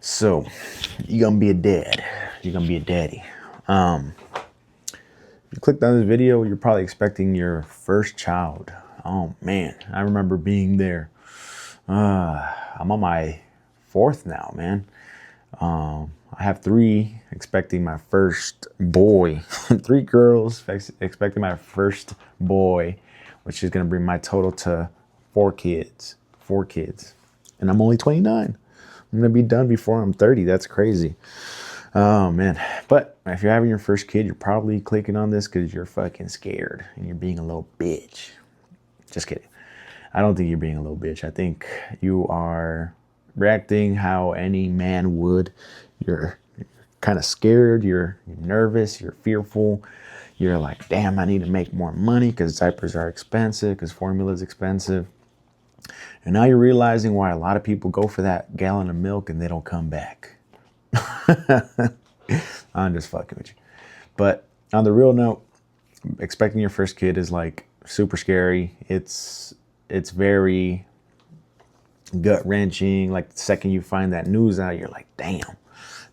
So you're gonna be a dad. You're gonna be a daddy. If you clicked on this video, you're probably expecting your first child. Oh man, I remember being there. I'm on my fourth now, man. I have three, expecting my first boy. Three girls, expecting my first boy, which is gonna bring my total to four kids. Four kids, and I'm only 29. I'm gonna be done before I'm 30. That's crazy. Oh man. But if you're having your first kid, you're probably clicking on this because you're fucking scared and you're being a little bitch. Just kidding. I don't think you're being a little bitch. I think you are reacting how any man would. You're kind of scared, you're nervous, you're fearful. You're like, damn, I need to make more money because diapers are expensive, because formula is expensive. And now you're realizing why a lot of people go for that gallon of milk and they don't come back. I'm just fucking with you. But on the real note, expecting your first kid is like super scary. It's very gut wrenching. Like the second you find that news out, you're like, damn,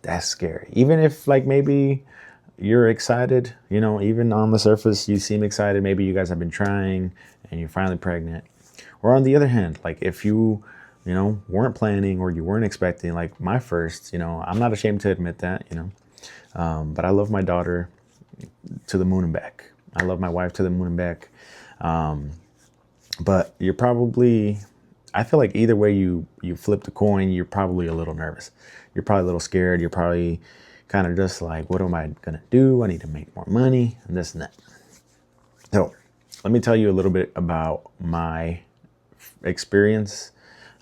that's scary. Even if like maybe you're excited, you know, even on the surface you seem excited. Maybe you guys have been trying and you're finally pregnant. Or on the other hand, like if you weren't planning or you weren't expecting, like my first, I'm not ashamed to admit that, but I love my daughter to the moon and back. I love my wife to the moon and back. But you're probably, I feel like either way you flip the coin, you're probably a little nervous. You're probably a little scared. You're probably kind of just like, what am I going to do? I need to make more money and this and that. So let me tell you a little bit about my experience.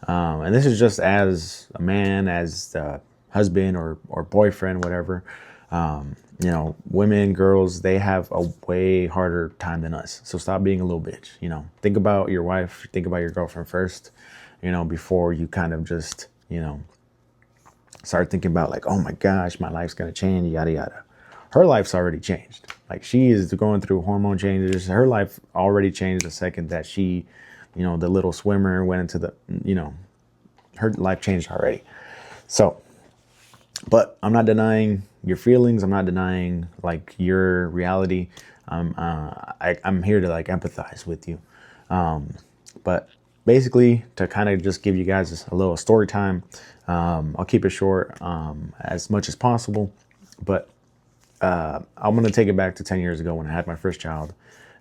And this is just as a man, as a husband or boyfriend, whatever. Women, girls, they have a way harder time than us. So stop being a little bitch. Think about your wife, think about your girlfriend first, before you kind of just, start thinking about like, oh my gosh, my life's going to change, yada, yada. Her life's already changed. Like she is going through hormone changes. Her life already changed the second that she, the little swimmer went into the, her life changed already. So, but I'm not denying your feelings. I'm not denying like your reality. I'm here to like empathize with you. But basically to kind of just give you guys a little story time. I'll keep it short, as much as possible, but, I'm going to take it back to 10 years ago when I had my first child.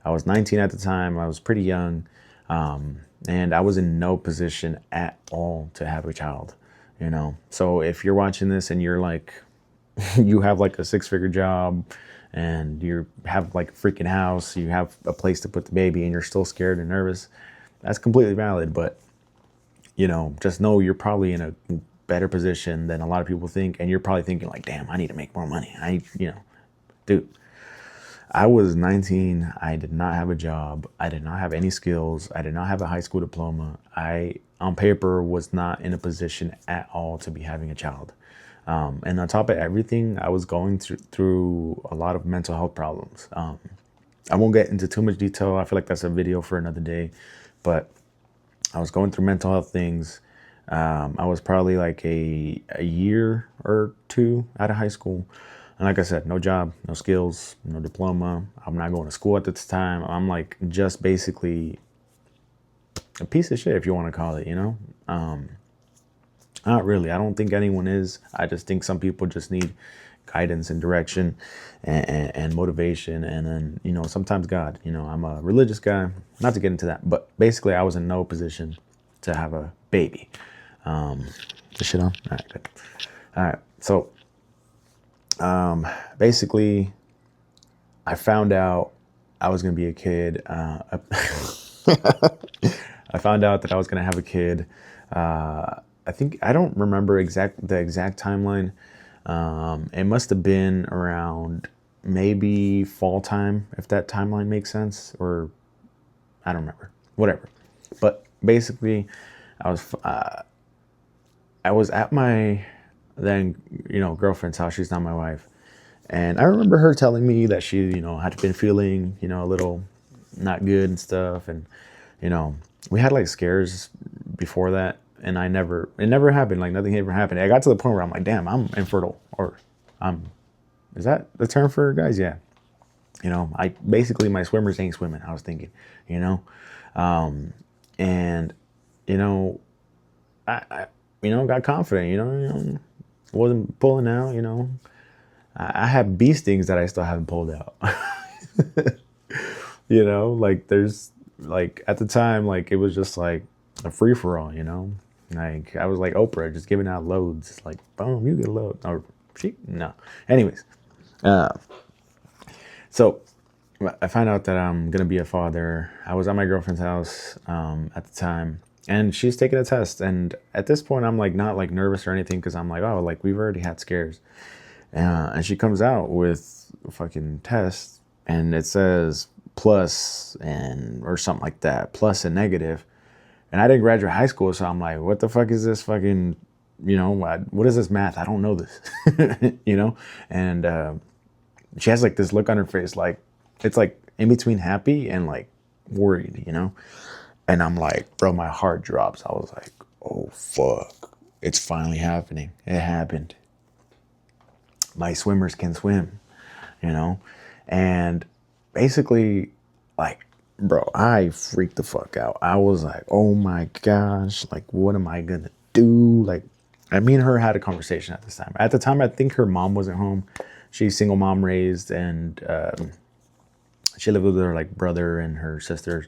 I was 19 at the time. I was pretty young. And I was in no position at all to have a child, So if you're watching this and you're like, you have like a 6-figure job and you have like a freaking house, you have a place to put the baby and you're still scared and nervous, that's completely valid. But, just know you're probably in a better position than a lot of people think. And you're probably thinking like, damn, I need to make more money. Dude. I was 19. I did not have a job. I did not have any skills. I did not have a high school diploma. I, on paper, was not in a position at all to be having a child. And on top of everything, I was going through a lot of mental health problems. I won't get into too much detail. I feel like that's a video for another day. But I was going through mental health things. I was probably like a year or two out of high school. And like I said, no job, no skills, no diploma. I'm not going to school at this time. I'm like just basically a piece of shit, if you want to call it, Not really. I don't think anyone is. I just think some people just need guidance and direction and motivation. And then, sometimes God, I'm a religious guy, not to get into that, but basically I was in no position to have a baby. This shit on? All right, good. All right. So, basically, I found out I was going to be a kid. I found out that I was going to have a kid. I don't remember the exact timeline. It must have been around maybe fall time, if that timeline makes sense, or I don't remember, whatever. But basically, I was at my then, girlfriend's house. She's not my wife. And I remember her telling me that she, had been feeling, a little not good and stuff. And, we had like scares before that. and it never happened. Like nothing ever happened. I got to the point where I'm like, damn, I'm infertile, or I'm, is that the term for guys? Yeah. I basically, my swimmers ain't swimming. I was thinking, you know, and, you know, I got confident, wasn't pulling out, I have bee stings that I still haven't pulled out. Like there's like at the time, like it was just like a free for all, like I was like Oprah, just giving out loads. It's like, boom, you get a load. Or she, no. Anyways, so I find out that I'm gonna be a father. I was at my girlfriend's house at the time, and she's taking a test. And at this point, I'm like not like nervous or anything because I'm like, oh, like we've already had scares. And she comes out with a fucking test, and it says plus and or something like that, plus and negative. And I didn't graduate high school, so I'm like, what the fuck is this fucking, what is this math? I don't know this, And she has like this look on her face, like it's like in between happy and like worried, And I'm like, bro, my heart drops. I was like, oh fuck, it's finally happening. It happened. My swimmers can swim, and basically, like, bro, I freaked the fuck out. I was like, oh my gosh, like, what am I gonna do? Like, me and her had a conversation at this time. At the time, I think her mom wasn't home. She's single mom raised, and she lived with her like brother and her sisters.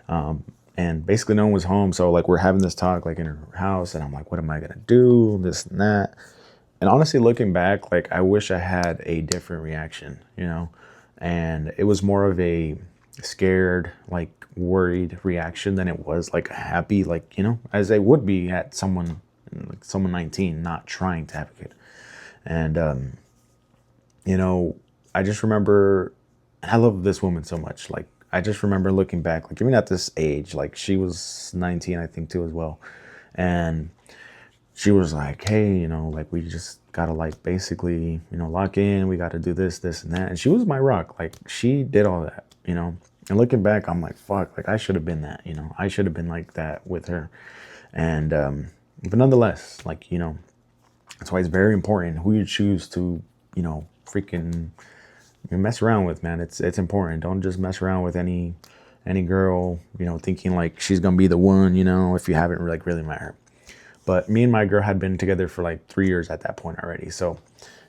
And basically no one was home. So like we're having this talk like in her house, and I'm like, what am I gonna do? This and that. And honestly, looking back, like I wish I had a different reaction, and it was more of a scared, like worried reaction than it was like a happy, like, as I would be at someone 19 not trying to have a kid. And, I just remember, I love this woman so much. Like, I just remember looking back, like even at this age, like she was 19, I think too as well. And she was like, hey, like we just gotta like basically, lock in. We gotta do this, this and that. And she was my rock. Like she did all that, And looking back, I'm like, fuck, like I should have been that, I should have been like that with her. And but nonetheless, like, that's why it's very important who you choose to, freaking mess around with, man. It's important. Don't just mess around with any girl, thinking like she's gonna be the one, if you haven't like really met her. But me and my girl had been together for like 3 years at that point already. So,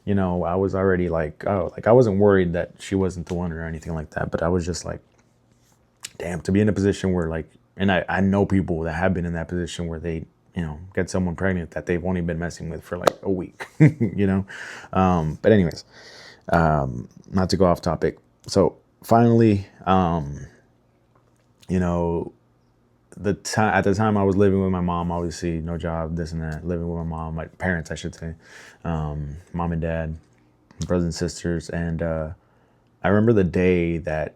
I was already like, oh, like I wasn't worried that she wasn't the one or anything like that. But I was just like, damn, to be in a position where like, and I know people that have been in that position where they, get someone pregnant that they've only been messing with for like a week, But anyways, not to go off topic. So finally, at the time I was living with my mom, obviously no job, this and that, living with my mom, my parents, I should say, mom and dad, brothers and sisters. And, I remember the day that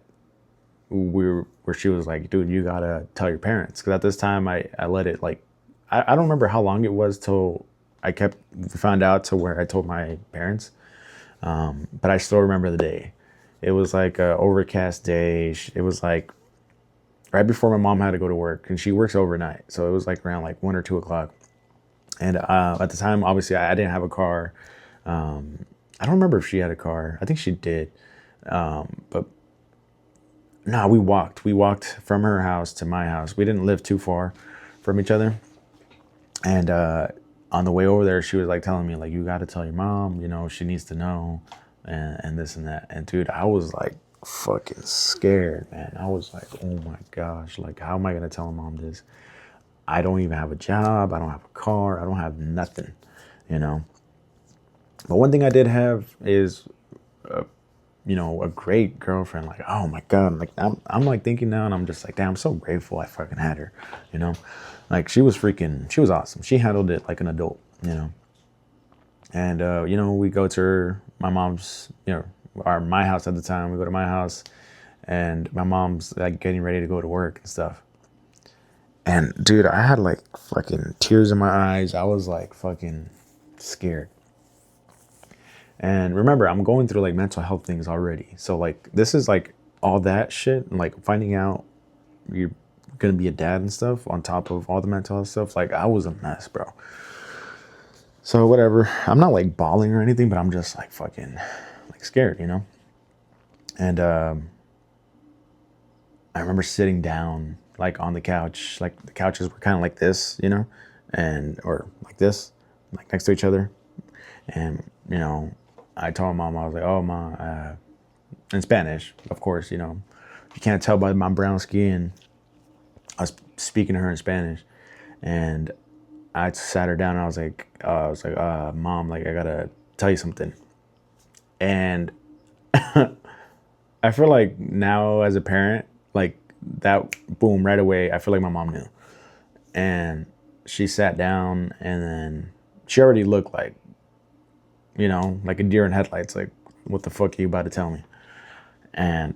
where she was like, dude, you gotta tell your parents. Cause at this time I let it like, I don't remember how long it was till found out to where I told my parents. But I still remember the day. It was like a overcast day. It was like right before my mom had to go to work, and she works overnight. So it was like around like 1 or 2 o'clock. And at the time, obviously I didn't have a car. I don't remember if she had a car. I think she did. But no, we walked from her house to my house. We didn't live too far from each other. And, on the way over there, she was like telling me like, you got to tell your mom, she needs to know, and this and that. And dude, I was like fucking scared, man. I was like, oh my gosh, like how am I going to tell my mom this? I don't even have a job. I don't have a car. I don't have nothing, But one thing I did have is, a great girlfriend. Like, oh my God, like I'm like thinking now, and I'm just like, damn, I'm so grateful I fucking had her, Like she was awesome. She handled it like an adult, And we go to my mom's, my house at the time. We go to my house, and my mom's like getting ready to go to work and stuff. And dude, I had like fucking tears in my eyes. I was like fucking scared. And remember, I'm going through like mental health things already. So like this is like all that shit, and like finding out you're gonna be a dad and stuff on top of all the mental health stuff. Like, I was a mess, bro. So whatever. I'm not like bawling or anything, but I'm just like fucking like scared, you know? And I remember sitting down like on the couch, like the couches were kind of like this, you know, and or like this, like next to each other. And, you know, I told mom, I was like, oh, ma, in Spanish, of course, you know, you can't tell by my brown skin. I was speaking to her in Spanish, and I sat her down and I was like, mom, like, I gotta tell you something. And I feel like now as a parent, like that, boom, right away, I feel like my mom knew. And she sat down, and then she already looked like, you know, like a deer in headlights. Like, what the fuck are you about to tell me? And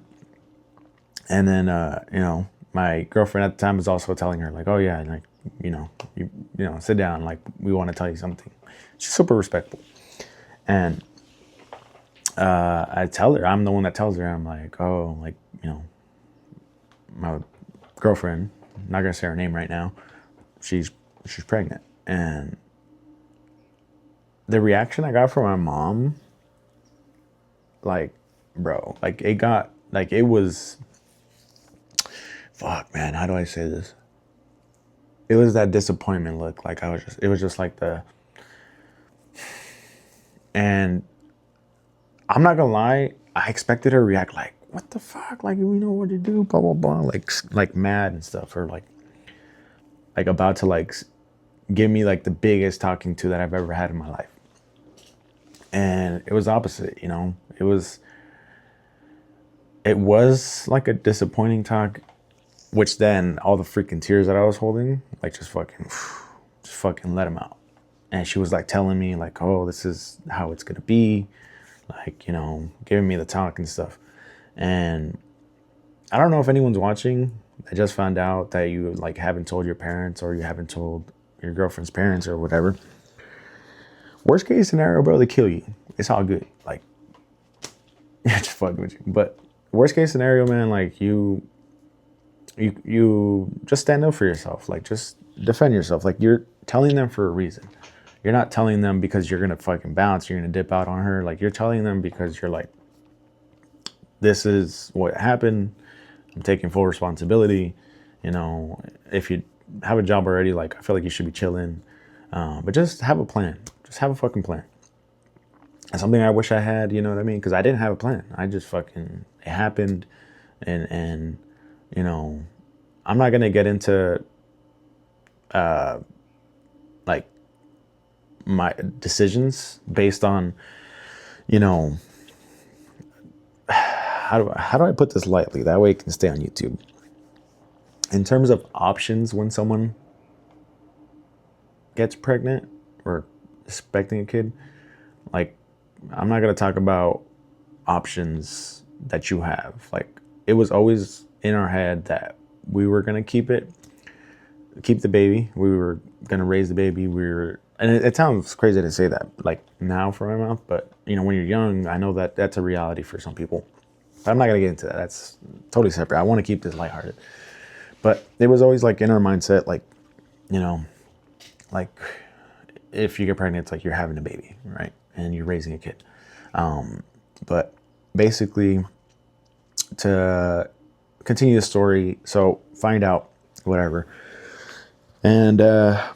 then, you know, my girlfriend at the time was also telling her like, oh yeah, like, you know, sit down. Like, we want to tell you something. She's super respectful. And I tell her, I'm the one that tells her, I'm like, oh, like, you know, my girlfriend, I'm not gonna say her name right now, she's pregnant. And the reaction I got from my mom, like, bro, like it got, like, it was, fuck, man, how do I say this? It was that disappointment look. Like, it was just like and I'm not gonna lie, I expected her to react like, what the fuck? Like, we know what to do, blah, blah, blah. Like mad and stuff, or like about to like give me like the biggest talking to that I've ever had in my life. And it was opposite, you know. It was like a disappointing talk, which then all the freaking tears that I was holding, like, just fucking let them out. And she was like telling me like, oh, this is how it's gonna be, like, you know, giving me the talk and stuff. And I don't know if anyone's watching. I just found out that you like haven't told your parents, or you haven't told your girlfriend's parents or whatever. Worst case scenario, bro, they kill you. It's all good. Like, just fucking with you. But worst case scenario, man, like, you just stand up for yourself. Like, just defend yourself. Like, you're telling them for a reason. You're not telling them because you're gonna fucking bounce, you're gonna dip out on her. Like, you're telling them because you're like, this is what happened. I'm taking full responsibility. You know, if you have a job already, like, I feel like you should be chilling. But just have a plan. Just have a fucking plan. That's something I wish I had, you know what I mean? Because I didn't have a plan. I just fucking, it happened. And you know, I'm not going to get into, like, my decisions based on, you know, how do I put this lightly? That way it can stay on YouTube. In terms of options when someone gets pregnant or expecting a kid, like, I'm not going to talk about options that you have. Like, it was always in our head that we were going to keep the baby. We were going to raise the baby. And it sounds crazy to say that, like, now from my mouth, but, you know, when you're young, I know that that's a reality for some people. But I'm not going to get into that. That's totally separate. I want to keep this lighthearted. But it was always like in our mindset, like, you know, like, if you get pregnant, it's like you're having a baby, right? And you're raising a kid. But basically, to continue the story, so find out whatever. And I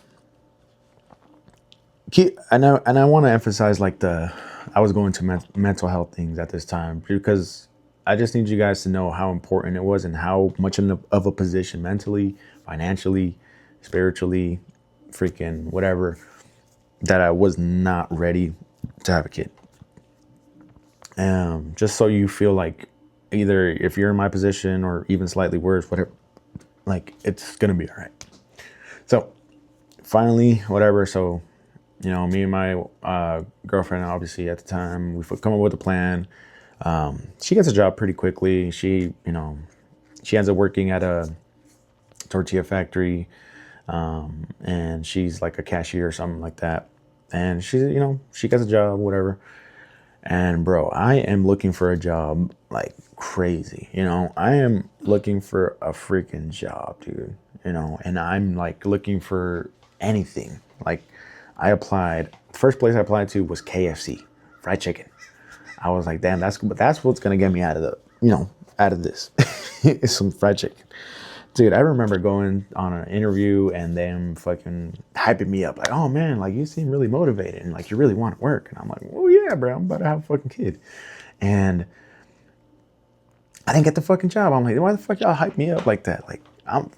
want to emphasize, like, I was going to mental health things at this time, because I just need you guys to know how important it was and how much of a position mentally, financially, spiritually, freaking whatever, that I was not ready to have a kid. Just so you feel like, either if you're in my position or even slightly worse, whatever, like, it's gonna be all right. So finally, whatever. So, you know, me and my girlfriend, obviously at the time, we come up with a plan. She gets a job pretty quickly. She ends up working at a tortilla factory, and she's like a cashier or something like that. And she gets a job, whatever. And bro, I am looking for a job like crazy. I am looking for a freaking job, dude. And I'm like looking for anything. Like I applied, first place I applied to was KFC, fried chicken. I was like, damn, that's what's gonna get me out of out of this. Is some fried chicken. Dude, I remember going on an interview and them fucking hyping me up, like, oh man, like you seem really motivated and like you really want to work. And I'm like, oh yeah, bro, I'm about to have a fucking kid. And I didn't get the fucking job. I'm like, why the fuck y'all hype me up like that? Like, I'm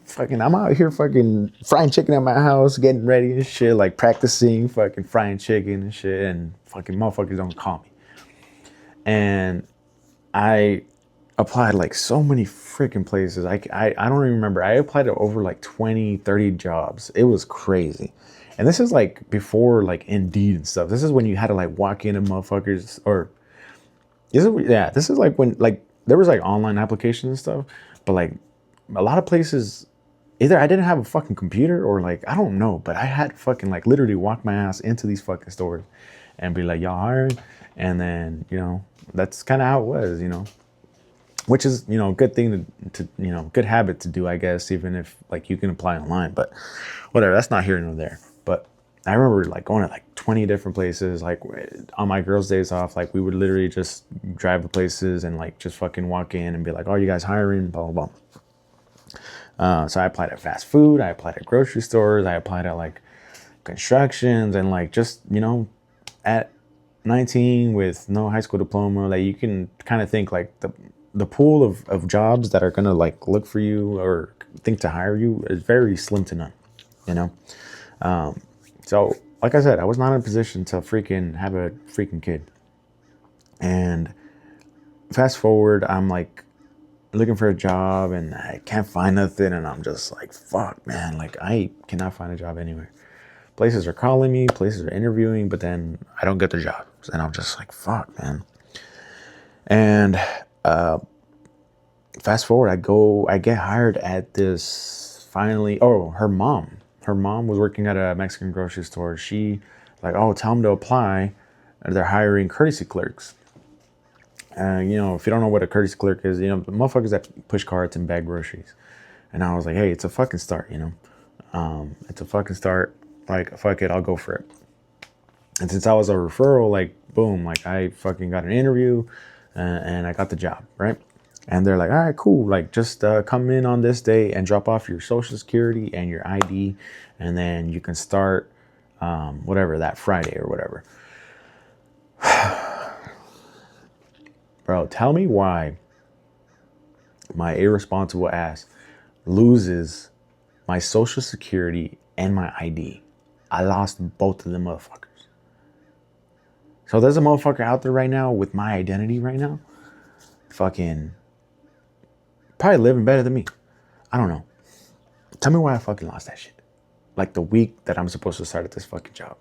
out here fucking frying chicken at my house, getting ready and shit, like practicing fucking frying chicken and shit, and fucking motherfuckers don't call me. And I applied like so many freaking places. I don't even remember. I applied to over like 20, 30 jobs. It was crazy. And this is like before like Indeed and stuff. This is when you had to like walk into motherfuckers, or this is like when like there was like online applications and stuff, but like a lot of places either I didn't have a fucking computer or like I don't know, but I had to fucking like literally walk my ass into these fucking stores and be like, y'all hiring? And then, that's kind of how it was, which is, good thing to good habit to do, I guess, even if like you can apply online, but whatever, that's not here nor there. But I remember like going to like 20 different places, like on my girls' days off, like we would literally just drive to places and like just fucking walk in and be like, oh, you guys hiring, blah, blah, blah. So I applied at fast food, I applied at grocery stores, I applied at like constructions, and like just, at 19 with no high school diploma, like you can kind of think like the pool of jobs that are gonna like look for you or think to hire you is very slim to none, so like I said, I was not in a position to freaking have a freaking kid. And fast forward, I'm like looking for a job and I can't find nothing, and I'm just like, fuck, man, like I cannot find a job anywhere. Places are calling me, places are interviewing, but then I don't get the jobs, and I'm just like, fuck, man. And fast forward, I get hired at this finally. Oh, her mom was working at a Mexican grocery store. She like, oh, tell them to apply. They're hiring courtesy clerks. If you don't know what a courtesy clerk is, the motherfuckers that push carts and bag groceries. And I was like, hey, it's a fucking start, it's a fucking start. Like, fuck it, I'll go for it. And since I was a referral, like, boom, like I fucking got an interview and I got the job, right? And they're like, all right, cool. Like, just come in on this day and drop off your social security and your ID. And then you can start whatever, that Friday or whatever. Bro, tell me why my irresponsible ass loses my social security and my ID. I lost both of them motherfuckers. So there's a motherfucker out there right now with my identity right now, fucking probably living better than me. I don't know. Tell me why I fucking lost that shit. Like the week that I'm supposed to start at this fucking job.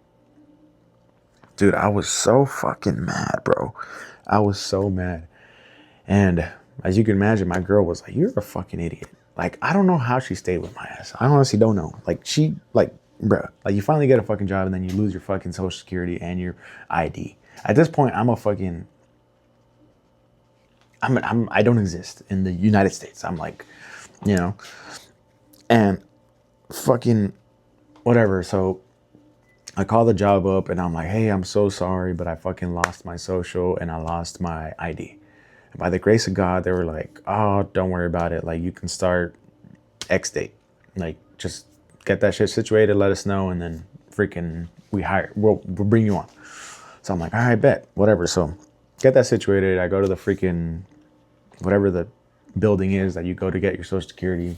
Dude, I was so fucking mad, bro. I was so mad. And as you can imagine, my girl was like, you're a fucking idiot. Like, I don't know how she stayed with my ass. I honestly don't know. Like, bro, like you finally get a fucking job and then you lose your fucking social security and your ID. At this point, I don't exist in the United States. I'm like, and fucking whatever. So I call the job up and I'm like, hey, I'm so sorry, but I fucking lost my social and I lost my ID. And by the grace of God, they were like, oh, don't worry about it. Like, you can start X date. Like, just get that shit situated, let us know, and then freaking we'll bring you on. So I'm like, all right, bet, whatever. So get that situated. I go to the freaking whatever the building is that you go to get your social security.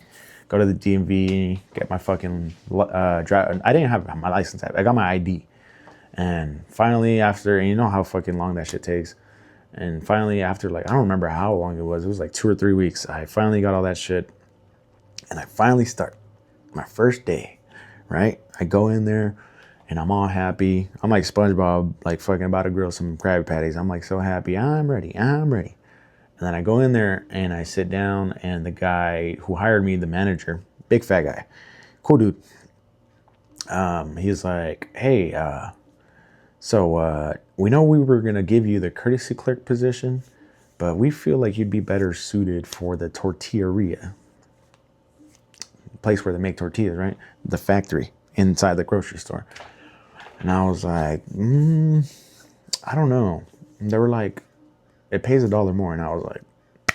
Go to the DMV, get my fucking drive. I didn't have my license. I got my ID. And finally, after, and you know how fucking long that shit takes. And finally, after like, I don't remember how long it was. It was like 2 or 3 weeks. I finally got all that shit. And I finally start my first day, right? I go in there and I'm all happy. I'm like SpongeBob, like fucking about to grill some Krabby Patties. I'm like so happy. I'm ready. And then I go in there and I sit down, and the guy who hired me, the manager, big fat guy, cool dude. He's like, hey, So we know we were going to give you the courtesy clerk position, but we feel like you'd be better suited for the tortilleria, place where they make tortillas, right? The factory inside the grocery store. And I was like, I don't know. And they were like, it pays $1 more. And I was like,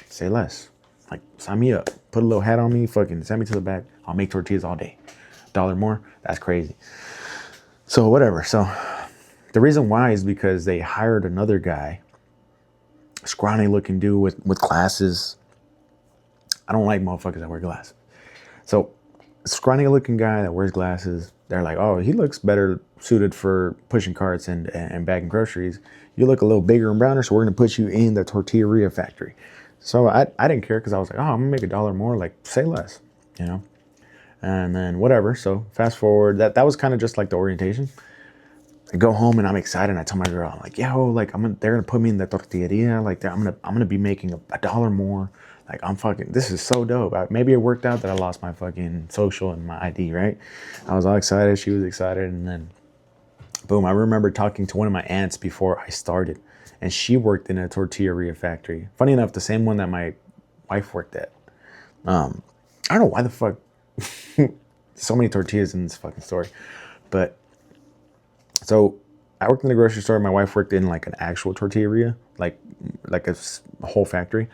say less. Like, sign me up. Put a little hat on me. Fucking send me to the back. I'll make tortillas all day. $1 more? That's crazy. So whatever. So the reason why is because they hired another guy, scrawny looking dude with glasses. I don't like motherfuckers that wear glasses. So scrawny looking guy that wears glasses, they're like, oh, he looks better suited for pushing carts and bagging groceries. You look a little bigger and browner, so we're going to put you in the tortilleria factory. So I didn't care because I was like, oh, I'm going to make $1 more. Like, say less, you know? And then whatever. So fast forward, that was kind of just like the orientation. I go home and I'm excited. And I tell my girl, I'm like, yo, like they're gonna put me in the tortilleria. Like I'm gonna be making $1 more. Like I'm fucking, this is so dope. Maybe it worked out that I lost my fucking social and my ID, right? I was all excited. She was excited, and then boom. I remember talking to one of my aunts before I started, and she worked in a tortilleria factory. Funny enough, the same one that my wife worked at. I don't know why the fuck so many tortillas in this fucking story, but. So I worked in the grocery store. My wife worked in like an actual tortilleria, like a whole factory.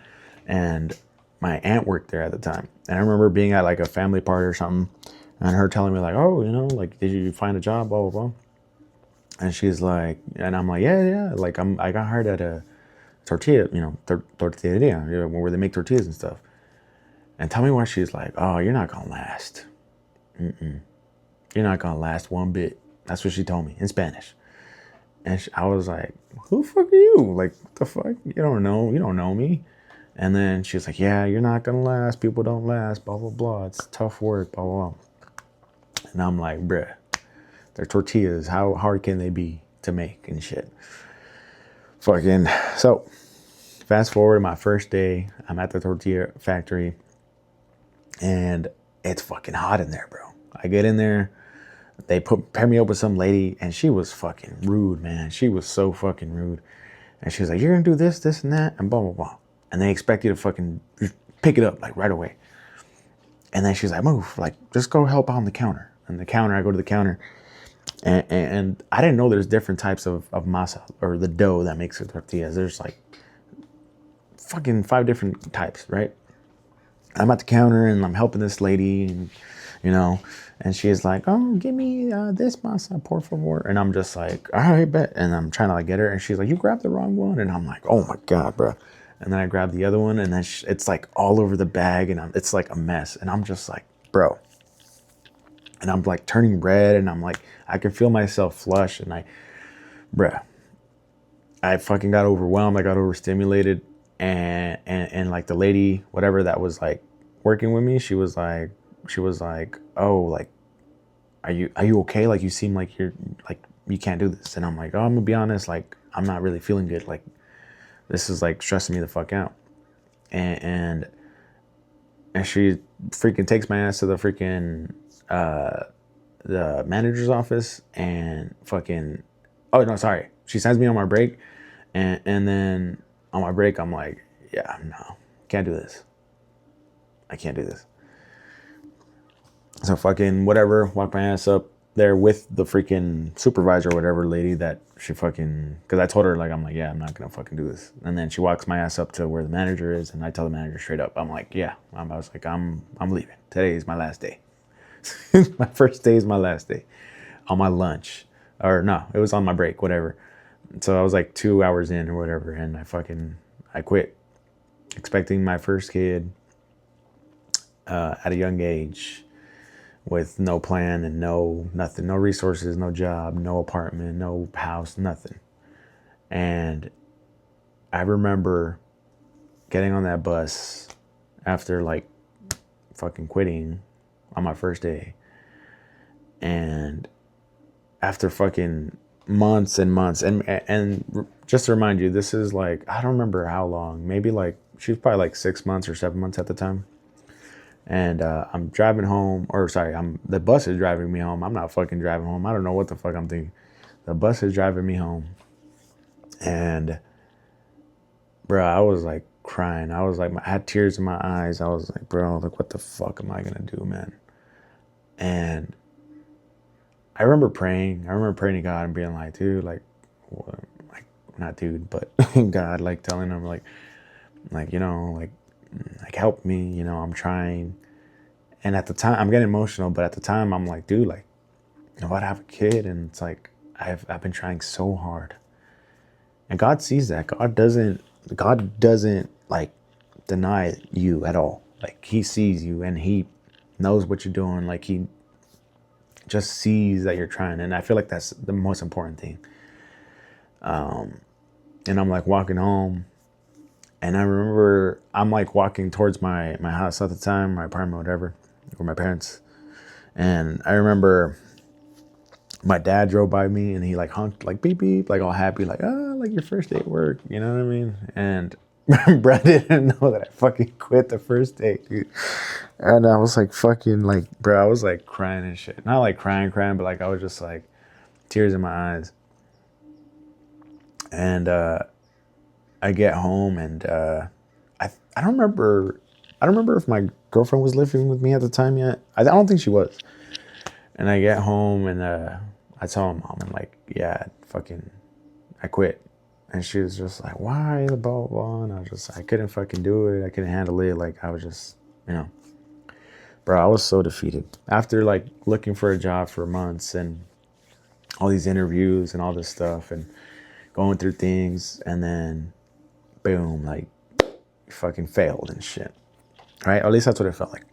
And my aunt worked there at the time. And I remember being at like a family party or something and her telling me like, oh, you know, like, did you find a job, blah, blah, blah. And she's like, and I'm like, yeah. Like I got hired at a tortilla, you know, tortilleria, you know, where they make tortillas and stuff. And tell me why she's like, oh, you're not going to last. You're not going to last one bit. That's what she told me in Spanish. And I was like, who the fuck are you? Like, the fuck? You don't know me. And then she was like, yeah, you're not going to last. People don't last, blah, blah, blah. It's tough work, blah, blah, blah. And I'm like, bruh, they're tortillas. How hard can they be to make and shit? Fucking, so fast forward to my first day. I'm at the tortilla factory and it's fucking hot in there, bro. I get in there. They pair me up with some lady, and she was fucking rude, man. She was so fucking rude. And she was like, you're going to do this, this, and that, and blah, blah, blah. And they expect you to fucking pick it up, like, right away. And then she's like, move, like, just go help on the counter. And the counter, I go to the counter. And I didn't know there's different types of masa, or the dough that makes the tortillas. There's, like, fucking 5 different types, right? I'm at the counter, and I'm helping this lady, and, you know... And she's like, oh, give me this masa, por favor. And I'm just like, all right, bet. And I'm trying to like get her. And she's like, you grabbed the wrong one. And I'm like, oh my God, bro. And then I grab the other one. And then it's like all over the bag. And it's like a mess. And I'm just like, bro. And I'm like turning red. And I'm like, I can feel myself flush. And I fucking got overwhelmed. I got overstimulated. And like the lady, whatever that was like working with me, she was like, oh, like, are you okay? Like, you seem like you're like, you can't do this. And I'm like, oh, I'm gonna be honest, like, I'm not really feeling good. Like, this is like stressing me the fuck out. And she freaking takes my ass to the freaking the manager's office and fucking, oh no, sorry. She sends me on my break, and then on my break I'm like, yeah, no, can't do this. I can't do this. So fucking whatever, walk my ass up there with the freaking supervisor or whatever lady that she fucking, because I told her, like, I'm like, yeah, I'm not going to fucking do this. And then she walks my ass up to where the manager is, and I tell the manager straight up, I'm like, yeah, I was like, I'm leaving. Today is my last day. My first day is my last day. On my lunch. Or no, it was on my break, whatever. So I was like 2 hours in or whatever, and I quit. Expecting my first kid at a young age, with no plan and nothing, no resources, no job, no apartment, no house, nothing. And I remember getting on that bus after like fucking quitting on my first day. And after fucking months and months, and just to remind you, this is like, I don't remember how long, maybe like, she was probably like 6 months or 7 months at the time. And I'm driving home, or sorry, the bus is driving me home. I'm not fucking driving home. I don't know what the fuck I'm thinking. the bus is driving me home. And bro, I was like crying. I was like, I had tears in my eyes. I was like, bro, like, what the fuck am I gonna do, man? And I remember praying. I remember praying to God and being like, dude, like, what? Like, not dude, but God, like telling him, like, you know, like help me. You know, I'm trying. And at the time, I'm getting emotional. But at the time, I'm like, dude, like, you know what? I have a kid, and it's like I've been trying so hard. And God sees that. God doesn't like deny you at all. Like he sees you and he knows what you're doing. Like he just sees that you're trying. And I feel like that's the most important thing. And I'm like walking home, and I remember I'm like walking towards my house at the time, my apartment, whatever, or my parents. And I remember my dad drove by me and he like honked like beep beep, like all happy, like, oh, like your first day at work, you know what I mean? And Brad didn't know that I fucking quit the first day, dude. And I was like fucking like, bro, I was like crying and shit. Not like crying, but like I was just like tears in my eyes. And I get home and I don't remember if my girlfriend was living with me at the time yet. I don't think she was. And I get home and I tell my mom, I'm like, yeah, fucking, I quit. And she was just like, why, the blah, blah, blah. And I couldn't fucking do it. I couldn't handle it. Like, I was just, you know, bro, I was so defeated. After like looking for a job for months and all these interviews and all this stuff and going through things, and then boom, like fucking failed and shit. Right? Or at least that's what it felt like.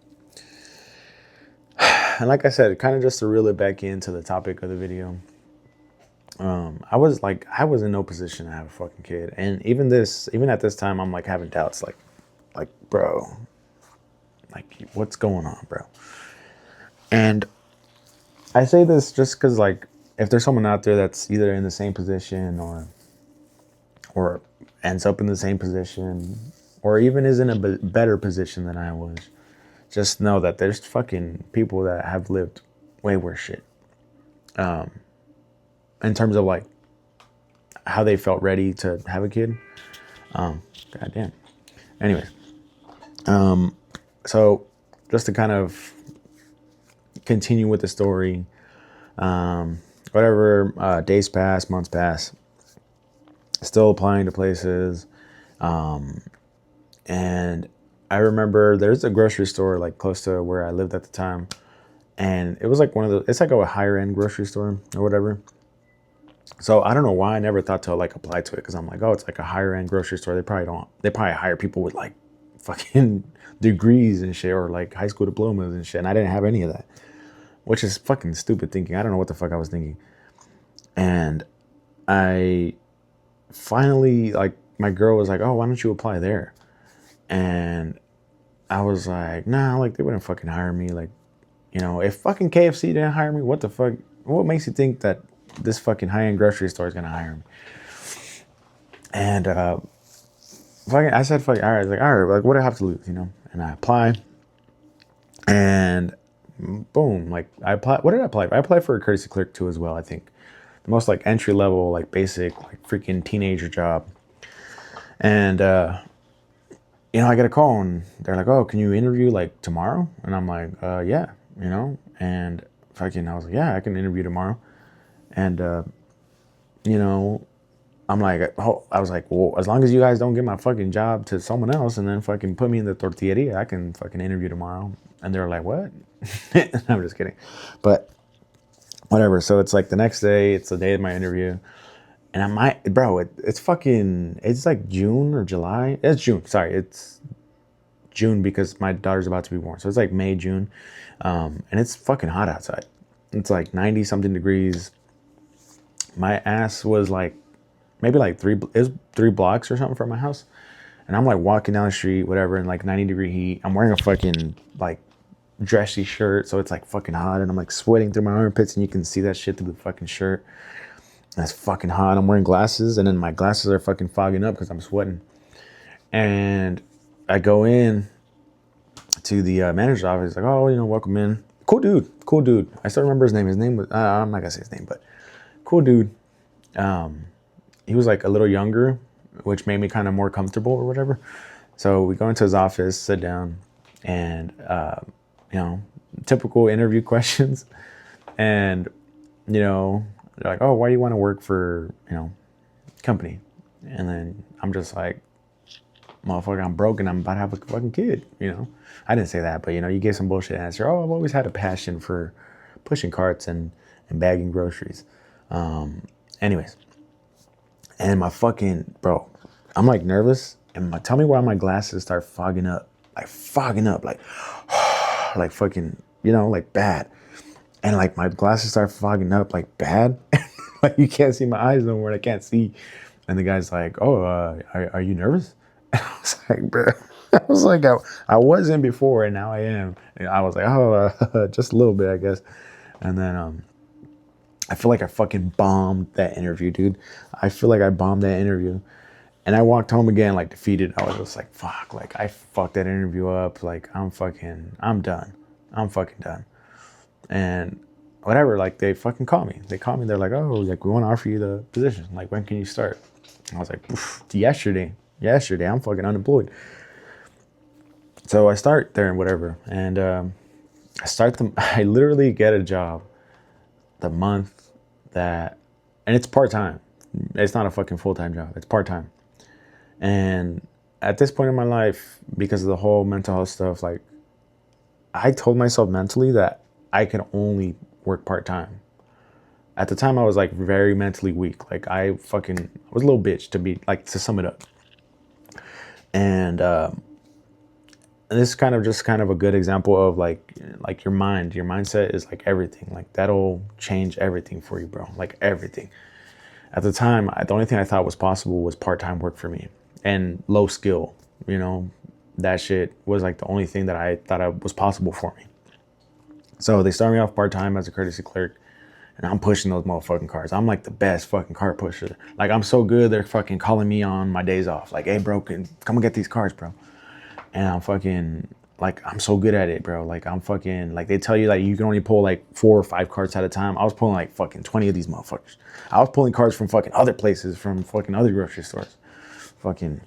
And like I said, kind of just to reel it back into the topic of the video, I was in no position to have a fucking kid. And even at this time, I'm like having doubts, like, bro, like what's going on, bro? And I say this just because, like, if there's someone out there that's either in the same position or ends up in the same position or even is in a better position than I was, just know that there's fucking people that have lived way worse shit. In terms of like how they felt ready to have a kid. Goddamn. Anyways. So just to kind of continue with the story, whatever, days pass, months pass, still applying to places. And I remember there's a grocery store like close to where I lived at the time. And it was like it's like a higher end grocery store or whatever. So I don't know why I never thought to like apply to it, because I'm like, oh, it's like a higher end grocery store. They probably hire people with like fucking degrees and shit, or like high school diplomas and shit. And I didn't have any of that, which is fucking stupid thinking. I don't know what the fuck I was thinking. And I finally, like, my girl was like, oh, why don't you apply there? And I was like, nah, like they wouldn't fucking hire me. Like, you know, if fucking KFC didn't hire me, what the fuck? What makes you think that this fucking high-end grocery store is gonna hire me? And I said, fuck, all right, like what do I have to lose, you know? And I apply, and boom, like I applied. What did I apply? I applied for a courtesy clerk too, as well. I think the most like entry level, like basic, like freaking teenager job. And you know, I get a call and they're like, oh, can you interview like tomorrow? And I'm like, yeah, you know. And fucking, I was like, yeah, I can interview tomorrow. And you know, I'm like, oh, I was like, well, as long as you guys don't give my fucking job to someone else and then fucking put me in the tortilleria, I can fucking interview tomorrow. And they're like, what? I'm just kidding. But whatever. So it's like the next day, it's the day of my interview. And it's like June or July. It's June. Sorry. It's June because my daughter's about to be born. So it's like May, June. And it's fucking hot outside. It's like 90 something degrees. My ass was like, maybe like three blocks or something from my house. And I'm like walking down the street, whatever, in like 90-degree heat. I'm wearing a fucking like dressy shirt. So it's like fucking hot. And I'm like sweating through my armpits, and you can see that shit through the fucking shirt. And it's fucking hot. I'm wearing glasses, and then my glasses are fucking fogging up because I'm sweating. And I go in to the manager's office. He's like, oh, you know, welcome in. Cool dude. I still remember his name. His name was, I'm not gonna say his name, but cool dude. He was like a little younger, which made me kind of more comfortable or whatever. So we go into his office, sit down, and you know, typical interview questions. And you know, they're like, "Oh, why do you want to work for, you know, company?" And then I'm just like, "Motherfucker, I'm broke and I'm about to have a fucking kid." You know, I didn't say that, but you know, you get some bullshit answer. "Oh, I've always had a passion for pushing carts and bagging groceries." Anyways, and my fucking bro, I'm like nervous, and tell me why my glasses start fogging up, like like fucking, you know, like bad. And like my glasses start fogging up like bad. Like you can't see my eyes no more. I can't see. And the guy's like, "Oh, are you nervous?" And I was like, bro, I wasn't before, and now I am. And I was like, "Oh, just a little bit, I guess." And then I feel like I fucking bombed that interview, dude. I feel like I bombed that interview. And I walked home again, like defeated. I was just like, fuck, like I fucked that interview up. Like I'm done. I'm fucking done. And whatever, like they fucking call me. They call me. They're like, "Oh, like we want to offer you the position. Like when can you start?" I was like, yesterday. Yesterday. I'm fucking unemployed. So I start there and whatever. And I literally get a job the month that, and it's part-time. It's not a fucking full-time job. It's part-time. And at this point in my life, because of the whole mental health stuff, like I told myself mentally that I can only work part-time. At the time I was like very mentally weak. Like I was a little bitch, to sum it up. And this is kind of a good example of like your mindset is like everything. Like that'll change everything for you, bro. Like everything. At the time, the only thing I thought was possible was part-time work for me and low skill. You know, that shit was like the only thing that I thought was possible for me. So they started me off part-time as a courtesy clerk, and I'm pushing those motherfucking cars. I'm like the best fucking car pusher. Like I'm so good, they're fucking calling me on my days off. Like, "Hey, bro, come and get these cars, bro." And I'm fucking like, I'm so good at it, bro. Like I'm fucking like, they tell you like you can only pull like 4 or 5 carts at a time. I was pulling like fucking 20 of these motherfuckers. I was pulling cars from fucking other places, from fucking other grocery stores, fucking,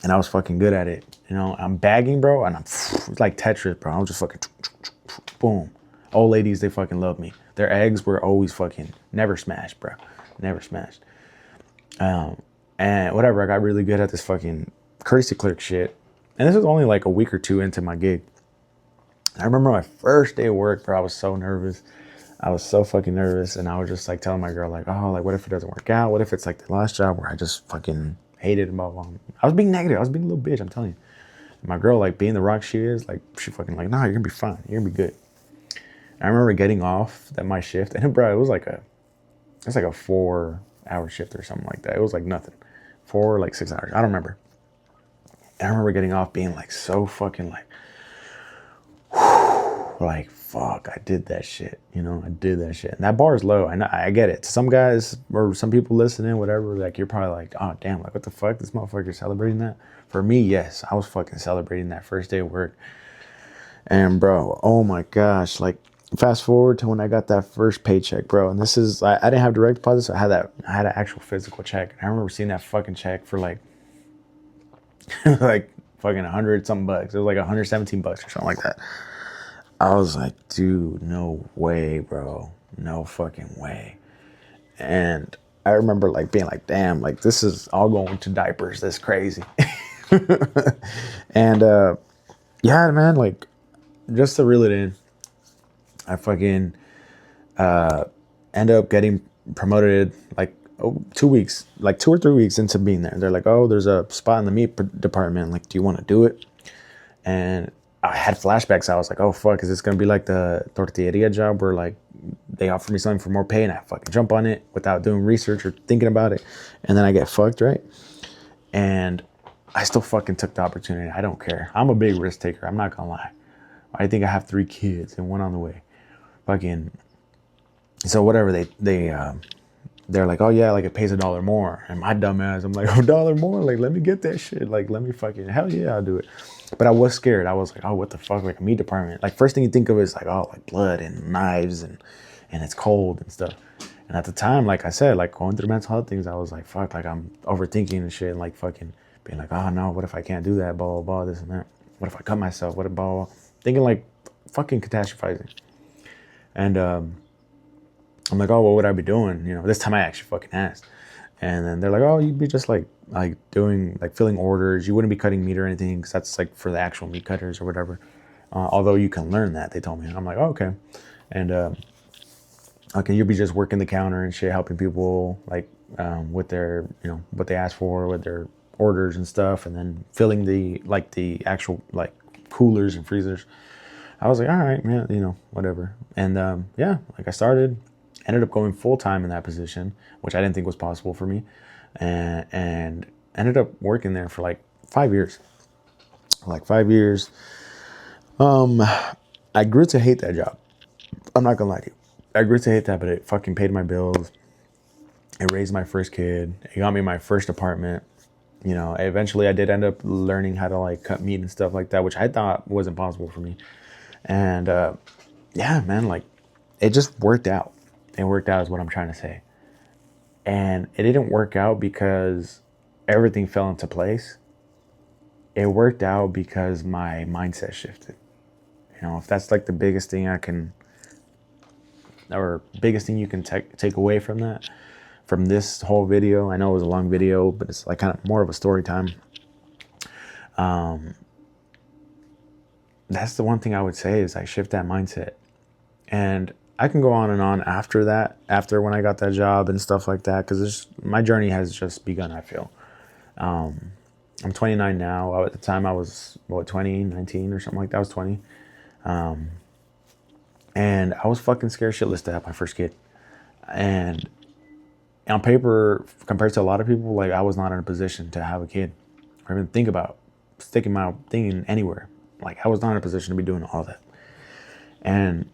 and I was fucking good at it. You know, I'm bagging, bro, and it's like Tetris, bro. I'm just fucking boom. Old ladies, they fucking love me. Their eggs were always fucking never smashed, bro. Never smashed. And whatever, I got really good at this fucking courtesy clerk shit. And this was only like a week or two into my gig. I remember my first day of work, bro. I was so nervous. I was so fucking nervous. And I was just like telling my girl, like, "Oh, like, what if it doesn't work out? What if it's like the last job where I just fucking hated it?" I was being negative. I was being a little bitch, I'm telling you. And my girl, like, being the rock she is, like, she fucking like, "Nah, you're gonna be fine. You're gonna be good." I remember getting off at my shift. And bro, it was like a 4-hour shift or something like that. It was like nothing. 4, like 6 hours. I don't remember. And I remember getting off being like so fucking like, fuck, I did that shit. You know, I did that shit. And that bar is low. I get it. To some guys or some people listening, whatever, like you're probably like, "Oh, damn, like what the fuck? This motherfucker celebrating that?" For me, yes, I was fucking celebrating that first day of work. And bro, oh my gosh, like fast forward to when I got that first paycheck, bro. And this is, I didn't have direct deposit, so I had an actual physical check. And I remember seeing that fucking check for like, like fucking 100 something bucks. It was like 117 bucks or something like that. I was like, dude, no way, bro. No fucking way. And I remember like being like, damn, like this is all going to diapers. That's crazy. And yeah, man, like just to reel it in, I fucking end up getting promoted like 2 weeks, like 2 or 3 weeks into being there. They're like, "Oh, there's a spot in the meat department. Like, do you want to do it?" And I had flashbacks. I was like, "Oh fuck, is this gonna be like the tortilleria job where like they offer me something for more pay and I fucking jump on it without doing research or thinking about it, and then I get fucked, right?" And I still fucking took the opportunity. I don't care. I'm a big risk taker. I'm not gonna lie. I think I have 3 kids and 1 on the way. Fucking. So whatever, they're like, "Oh yeah, like it pays $1 more." And my dumb ass, I'm like, $1 more? Like, let me get that shit. Like, let me fucking, hell yeah, I'll do it. But I was scared. I was like, "Oh, what the fuck?" Like a meat department. Like first thing you think of is like, oh, like blood and knives and it's cold and stuff. And at the time, like I said, like going through mental health things, I was like, fuck, like I'm overthinking and shit, and like fucking being like, oh no, what if I can't do that, blah, blah, blah, this and that. What if I cut myself? What if, blah, blah, blah. Thinking like fucking catastrophizing. And I'm like, oh, what would I be doing? You know, this time I actually fucking asked. And then they're like, oh, you'd be just like doing, like filling orders. You wouldn't be cutting meat or anything, because that's like for the actual meat cutters or whatever. Although you can learn that, they told me. And I'm like, oh, okay. And okay, you'll be just working the counter and shit, helping people like with their, you know, what they ask for, with their orders and stuff, and then filling the actual like coolers and freezers. I was like, all right, man, you know, whatever. And yeah, like I ended up going full time in that position, which I didn't think was possible for me, and ended up working there for like 5 years. Like 5 years. I grew to hate that job. I'm not gonna lie to you. I grew to hate that, but it fucking paid my bills. It raised my first kid. It got me my first apartment. You know, eventually I did end up learning how to like cut meat and stuff like that, which I thought wasn't possible for me. And yeah, man, like it just worked out. It worked out is what I'm trying to say. And it didn't work out because everything fell into place. It worked out because my mindset shifted. You know, if that's like the biggest thing biggest thing you can take away from that, from this whole video. I know it was a long video, but it's like kind of more of a story time. That's the one thing I would say is I shift that mindset. And I can go on and on after that, after when I got that job and stuff like that, because my journey has just begun, I feel. I'm 29 now. At the time I was, 19 or something like that. I was 20. And I was fucking scared shitless to have my first kid. And on paper, compared to a lot of people, like I was not in a position to have a kid or even think about sticking my thing in anywhere. Like I was not in a position to be doing all that. And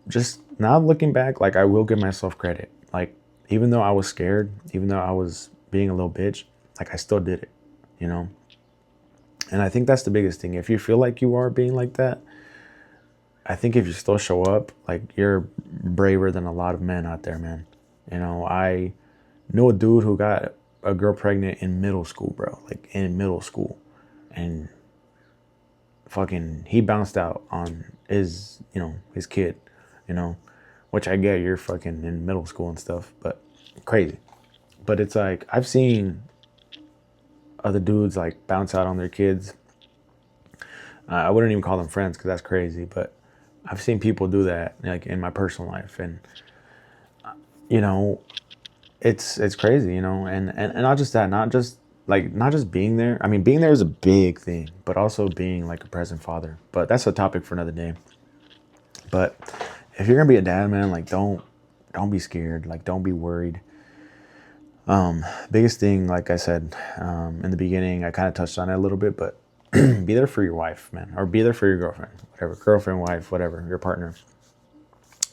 just now looking back, like I will give myself credit. Like even though I was scared, even though I was being a little bitch, like I still did it, you know? And I think that's the biggest thing. If you feel like you are being like that, I think if you still show up, like you're braver than a lot of men out there, man. You know, I know a dude who got a girl pregnant in middle school, bro. Like in middle school. And fucking, he bounced out on his, you know, his kid, you know, which I get, you're fucking in middle school and stuff, but crazy. But it's like, I've seen other dudes like bounce out on their kids. I wouldn't even call them friends because that's crazy, but I've seen people do that like in my personal life. And, you know, it's crazy, you know, and not just that, not just being there. I mean, being there is a big thing, but also being like a present father. But that's a topic for another day. But if you're gonna be a dad, man, like don't be scared. Like don't be worried. Biggest thing, like I said in the beginning, I kind of touched on it a little bit, but be there for your wife, man, or be there for your girlfriend, whatever, girlfriend, wife, whatever, your partner.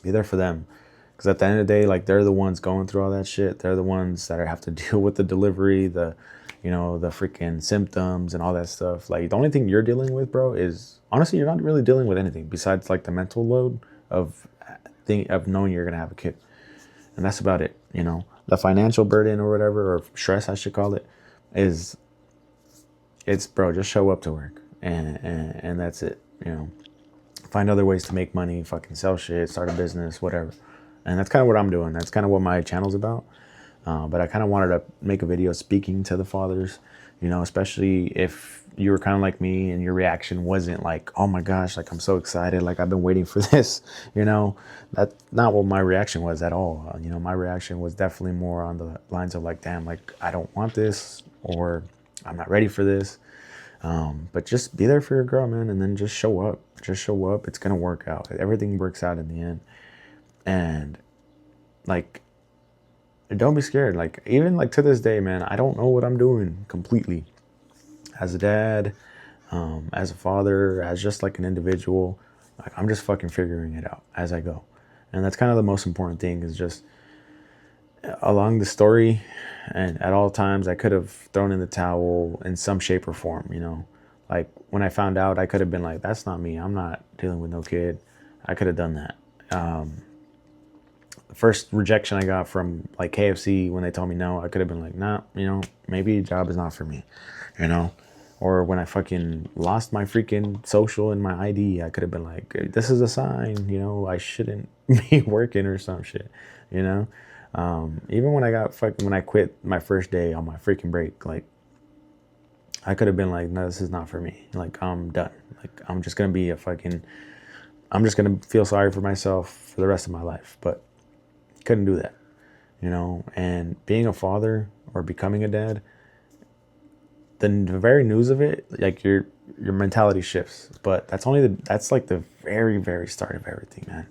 Be there for them. Because at the end of the day, like they're the ones going through all that shit. They're the ones that have to deal with the delivery, the freaking symptoms and all that stuff. Like the only thing you're dealing with, bro, is honestly, you're not really dealing with anything besides like the mental load of knowing you're going to have a kid. And that's about it. You know, the financial burden or whatever, or stress, I should call it, it's bro, just show up to work and that's it. You know, find other ways to make money, fucking sell shit, start a business, whatever. And that's kind of what I'm doing. That's kind of what my channel's about. But I kind of wanted to make a video speaking to the fathers, you know, especially if you were kind of like me and your reaction wasn't like, oh my gosh, like I'm so excited, like I've been waiting for this, you know. That's not what my reaction was at all. You know, my reaction was definitely more on the lines of like, damn, like I don't want this, or I'm not ready for this. But just be there for your girl, man, and then just show up. Just show up. It's gonna work out. Everything works out in the end. And like, don't be scared. Like even like to this day, man, I don't know what I'm doing completely as a dad, as a father, as just like an individual. Like I'm just fucking figuring it out as I go. And that's kind of the most important thing, is just along the story, and at all times I could have thrown in the towel in some shape or form, you know. Like when I found out, I could have been like, that's not me, I'm not dealing with no kid. I could have done that. first rejection I got from like KFC when they told me no, I could have been like, nah, you know, maybe a job is not for me, you know. Or when I fucking lost my freaking social and my ID, I could have been like, this is a sign, you know, I shouldn't be working or some shit, you know. Even when I quit my first day on my freaking break, like I could have been like, no, this is not for me. Like, I'm done. Like, I'm just going to feel sorry for myself for the rest of my life. But couldn't do that, you know. And being a father or becoming a dad, the very news of it, like your mentality shifts. But that's like the very, very start of everything, man.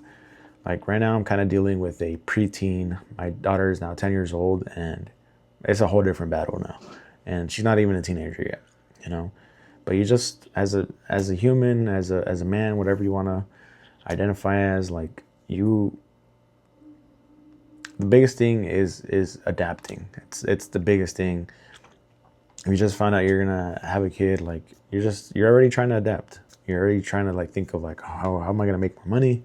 Like right now I'm kind of dealing with a preteen. My daughter is now 10 years old, and it's a whole different battle now. And she's not even a teenager yet, you know. But you just, as a human, as a man, whatever you want to identify as, like, the biggest thing is adapting. It's the biggest thing. If you just find out you're gonna have a kid, like you're already trying to adapt. You're already trying to like think of like how am I gonna make more money?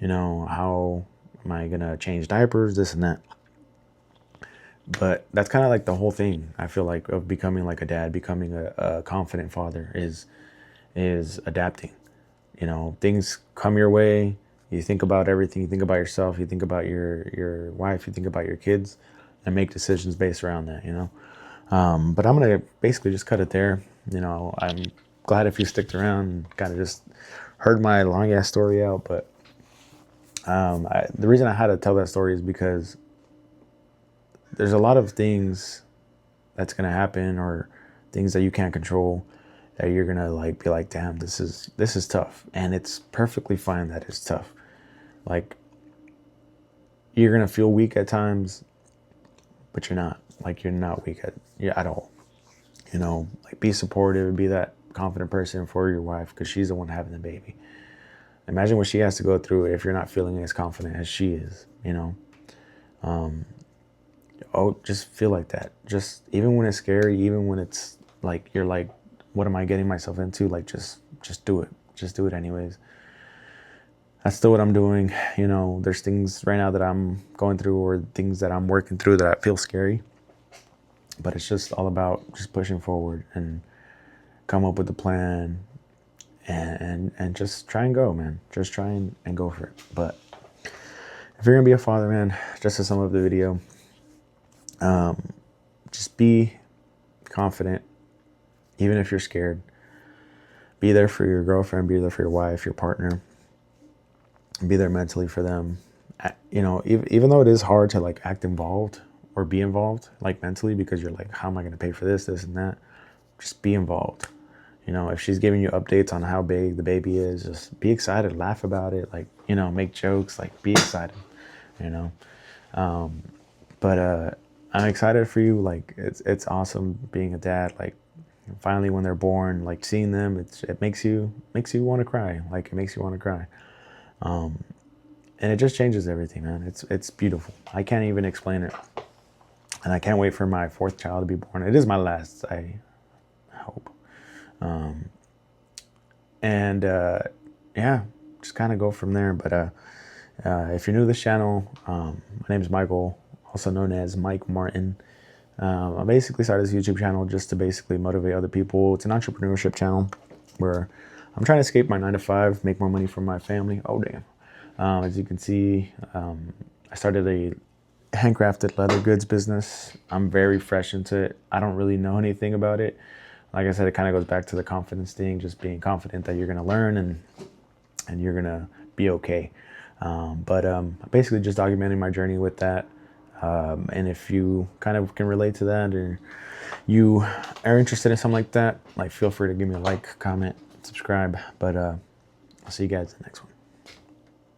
You know, how am I gonna change diapers, this and that. But that's kind of like the whole thing, I feel like, of becoming like a dad, becoming a confident father is adapting. You know, things come your way. You think about everything. You think about yourself. You think about your wife. You think about your kids, and make decisions based around that. You know. But I'm gonna basically just cut it there. You know, I'm glad if you sticked around and kind of just heard my long ass story out. But the reason I had to tell that story is because there's a lot of things that's gonna happen, or things that you can't control, that you're gonna like be like, damn, this is tough, and it's perfectly fine that it's tough. Like, you're gonna feel weak at times, but you're not. Like, you're not weak at all. You know, like, be supportive, be that confident person for your wife, because she's the one having the baby. Imagine what she has to go through if you're not feeling as confident as she is, you know. Just feel like that. Just, even when it's scary, even when it's like you're like, what am I getting myself into? Like, just do it. Just do it anyways. That's still what I'm doing. You know, there's things right now that I'm going through, or things that I'm working through, that feel scary. But it's just all about just pushing forward and come up with a plan, and just try and go, man. Just try and go for it. But if you're gonna be a father, man, just to sum up the video, just be confident, even if you're scared. Be there for your girlfriend, be there for your wife, your partner. Be there mentally for them. You know, even though it is hard to like act involved or be involved, like mentally, because you're like, how am I going to pay for this and that? Just be involved. You know, if she's giving you updates on how big the baby is, just be excited, laugh about it, like, you know, make jokes, like, be excited, you know. But I'm excited for you. Like, it's awesome being a dad. Like, finally when they're born, like, seeing them, it makes you want to cry. Like, it makes you want to cry. And it just changes everything, man. It's beautiful. I can't even explain it. And I can't wait for my fourth child to be born. It is my last, I hope. Yeah, just kind of go from there. But if you're new to this channel, my name is Michael, also known as Mike Martin. I basically started this YouTube channel just to basically motivate other people. It's an entrepreneurship channel where I'm trying to escape my 9-to-5, make more money for my family. Oh, damn. As you can see, I started a handcrafted leather goods business. I'm very fresh into it. I don't really know anything about it. Like I said, it kind of goes back to the confidence thing, just being confident that you're going to learn and you're going to be okay. But basically just documenting my journey with that. And if you kind of can relate to that, or you are interested in something like that, like, feel free to give me a like, comment, subscribe. But I'll see you guys in the next one.